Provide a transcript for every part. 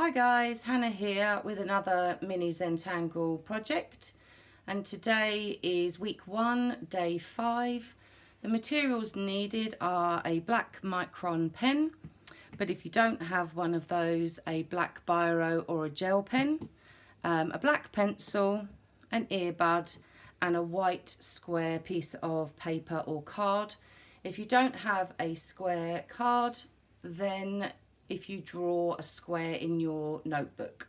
Hi guys, Hannah here with another mini Zentangle project, and today is week 1, day 5. The materials needed are a black micron pen, but if you don't have one of those, a black biro or a gel pen, a black pencil, an earbud and a white square piece of paper or card. If you don't have a square card, then if you draw a square in your notebook.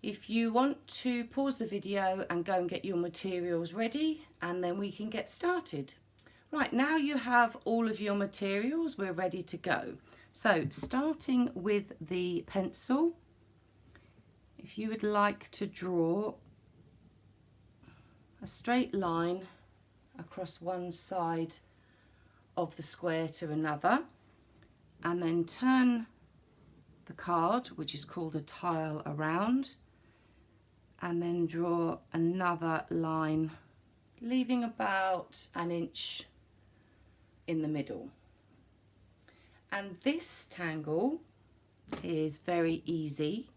If you want to pause the video and go and get your materials ready, and then we can get started. Right, now you have all of your materials, we're ready to go. So starting with the pencil, if you would like to draw a straight line across one side of the square to another, and then turn the card, which is called a tile, around, and then draw another line, leaving about an inch in the middle. And this tangle is very easy.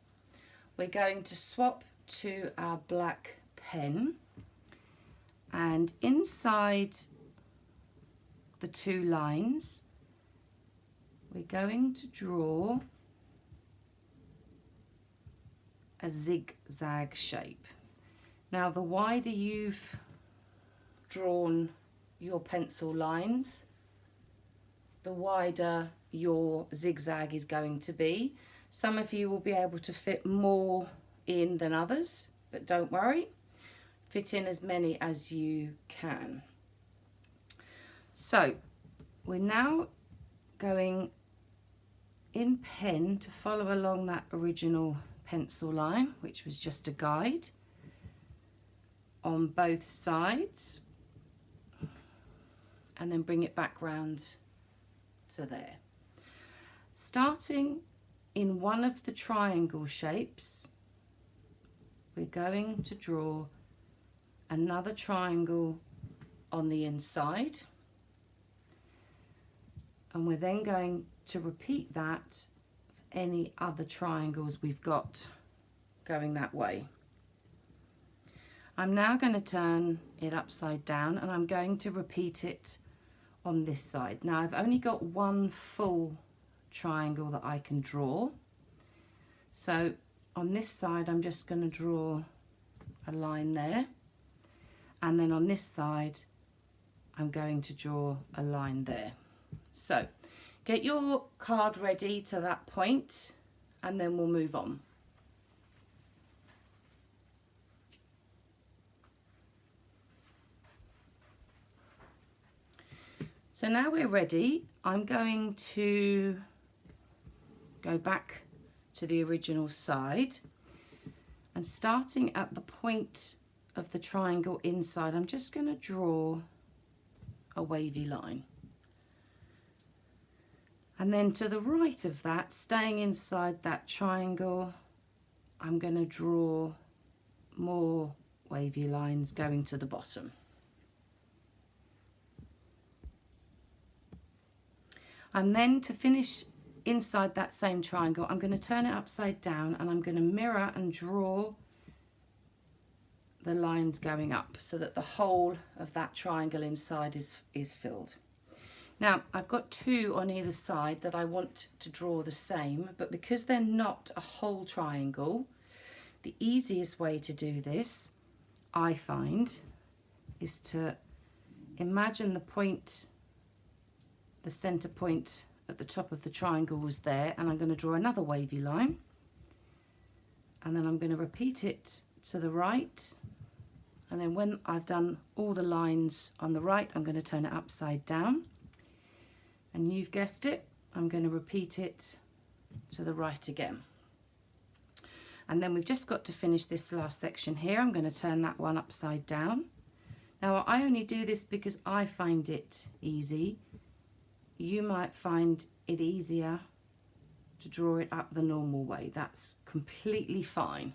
We're going to swap to our black pen, and inside the two lines we're going to draw a zigzag shape. Now the wider you've drawn your pencil lines, the wider your zigzag is going to be. Some of you will be able to fit more in than others, but don't worry, fit in as many as you can. So we're now going in pen to follow along that original pencil line, which was just a guide, on both sides, and then bring it back round to there. Starting in one of the triangle shapes, we're going to draw another triangle on the inside, and we're then going to repeat that for any other triangles we've got going that way. I'm now going to turn it upside down, and I'm going to repeat it on this side. Now I've only got one full triangle that I can draw, so on this side I'm just going to draw a line there, and then on this side I'm going to draw a line there. So get your card ready to that point, and then we'll move on. So now we're ready. I'm going to go back to the original side, and starting at the point of the triangle inside, I'm just going to draw a wavy line. And then to the right of that, staying inside that triangle, I'm going to draw more wavy lines going to the bottom. And then to finish inside that same triangle, I'm going to turn it upside down, and I'm going to mirror and draw the lines going up so that the whole of that triangle inside is filled. Now I've got two on either side that I want to draw the same, but because they're not a whole triangle, the easiest way to do this, I find, is to imagine the point, the center point at the top of the triangle was there, and I'm going to draw another wavy line, and then I'm going to repeat it to the right, and then when I've done all the lines on the right, I'm going to turn it upside down. And you've guessed it, I'm going to repeat it to the right again. And then we've just got to finish this last section here. I'm going to turn that one upside down. Now I only do this because I find it easy. You might find it easier to draw it up the normal way. That's completely fine.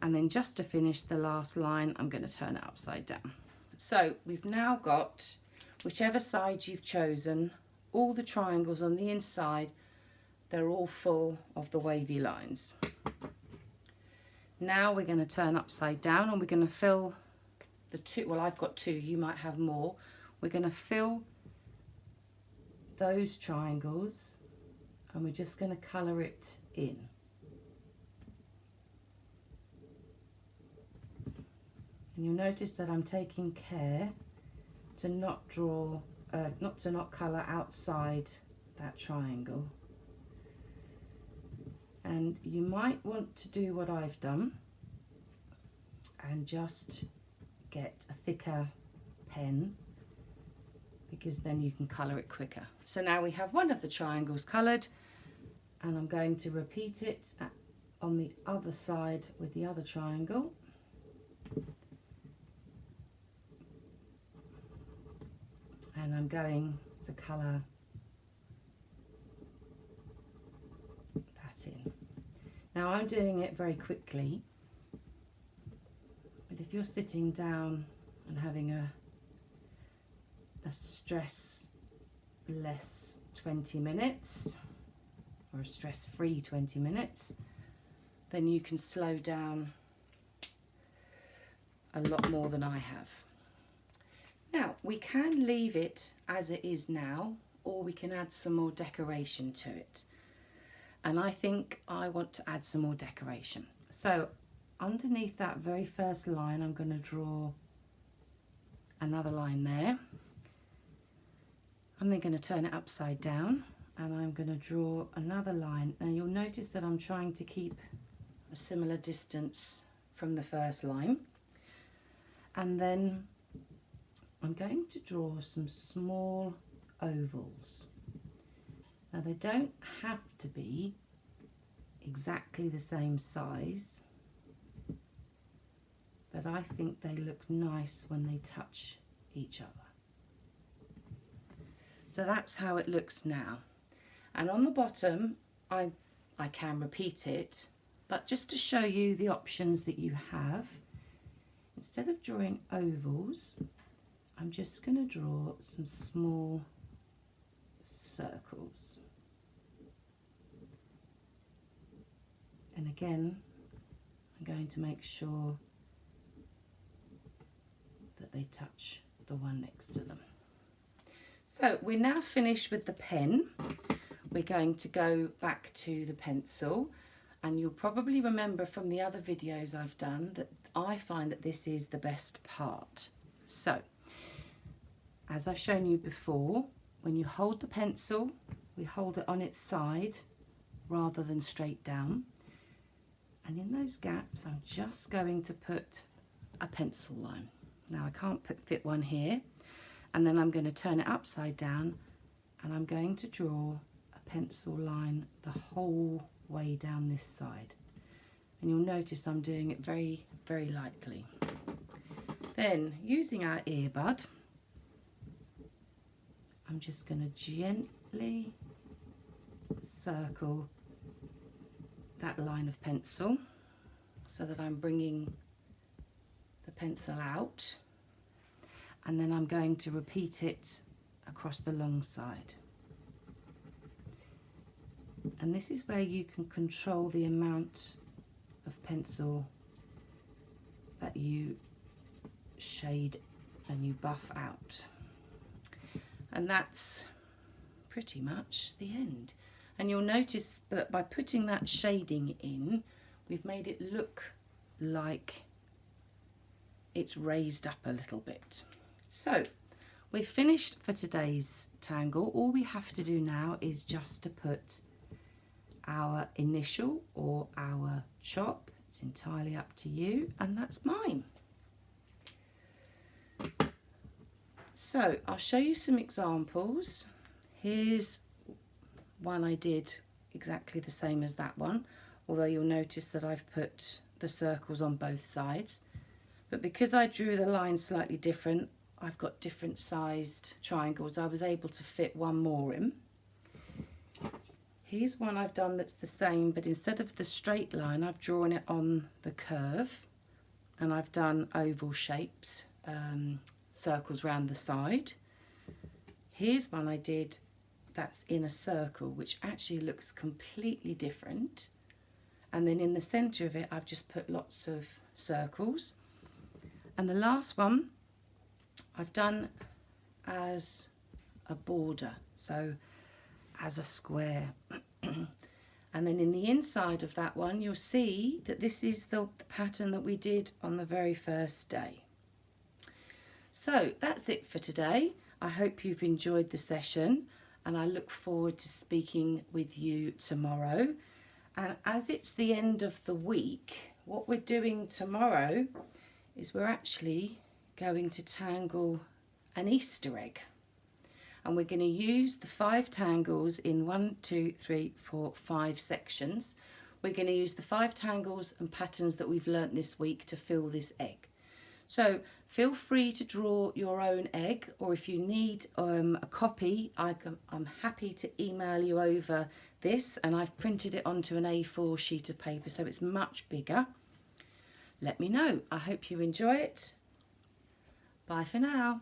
And then just to finish the last line, I'm going to turn it upside down. So we've now got, whichever side you've chosen, all the triangles on the inside they're all full of the wavy lines. Now we're going to turn upside down and we're going to fill the two, well I've got two, you might have more. We're going to fill those triangles and we're just going to colour it in. And you'll notice that I'm taking care to not draw, not colour outside that triangle. And you might want to do what I've done and just get a thicker pen, because then you can colour it quicker. So now we have one of the triangles coloured, and I'm going to repeat it on the other side with the other triangle. And I'm going to colour that in. Now I'm doing it very quickly, but if you're sitting down and having a stress-less 20 minutes, or a stress-free 20 minutes, then you can slow down a lot more than I have. Now, we can leave it as it is now, or we can add some more decoration to it. And I think I want to add some more decoration. So underneath that very first line, I'm going to draw another line there. I'm then going to turn it upside down and I'm going to draw another line. And you'll notice that I'm trying to keep a similar distance from the first line. And then I'm going to draw some small ovals. Now they don't have to be exactly the same size, but I think they look nice when they touch each other. So that's how it looks now. And on the bottom, I can repeat it, but just to show you the options that you have, instead of drawing ovals, I'm just going to draw some small circles. And again, I'm going to make sure that they touch the one next to them. So we're now finished with the pen. We're going to go back to the pencil, and you'll probably remember from the other videos I've done that I find that this is the best part. So, as I've shown you before, when you hold the pencil, we hold it on its side rather than straight down. And in those gaps, I'm just going to put a pencil line. Now I can't fit one here. And then I'm going to turn it upside down and I'm going to draw a pencil line the whole way down this side. And you'll notice I'm doing it very, very lightly. Then, using our earbud, I'm just going to gently circle that line of pencil so that I'm bringing the pencil out, and then I'm going to repeat it across the long side. And this is where you can control the amount of pencil that you shade and you buff out. And that's pretty much the end. And you'll notice that by putting that shading in, we've made it look like it's raised up a little bit. So we've finished for today's tangle. All we have to do now is just to put our initial or our chop. It's entirely up to you, and that's mine. So I'll show you some examples. Here's one I did exactly the same as that one, although you'll notice that I've put the circles on both sides. But because I drew the line slightly different, I've got different sized triangles. I was able to fit one more in. Here's one I've done that's the same, but instead of the straight line, I've drawn it on the curve, and I've done oval shapes, circles round the side. Here's one I did that's in a circle, which actually looks completely different. And then in the center of it, I've just put lots of circles. And the last one I've done as a border, so as a square. And then in the inside of that one, you'll see that this is the pattern that we did on the very first day. So that's it for today. I hope you've enjoyed the session, and I look forward to speaking with you tomorrow. And as it's the end of the week, what we're doing tomorrow is we're actually going to tangle an Easter egg. And we're going to use the 5 tangles in 1, 2, 3, 4, 5 sections. We're going to use the 5 tangles and patterns that we've learnt this week to fill this egg. So feel free to draw your own egg, or if you need a copy, I'm happy to email you over this, and I've printed it onto an A4 sheet of paper so it's much bigger. Let me know. I hope you enjoy it. Bye for now.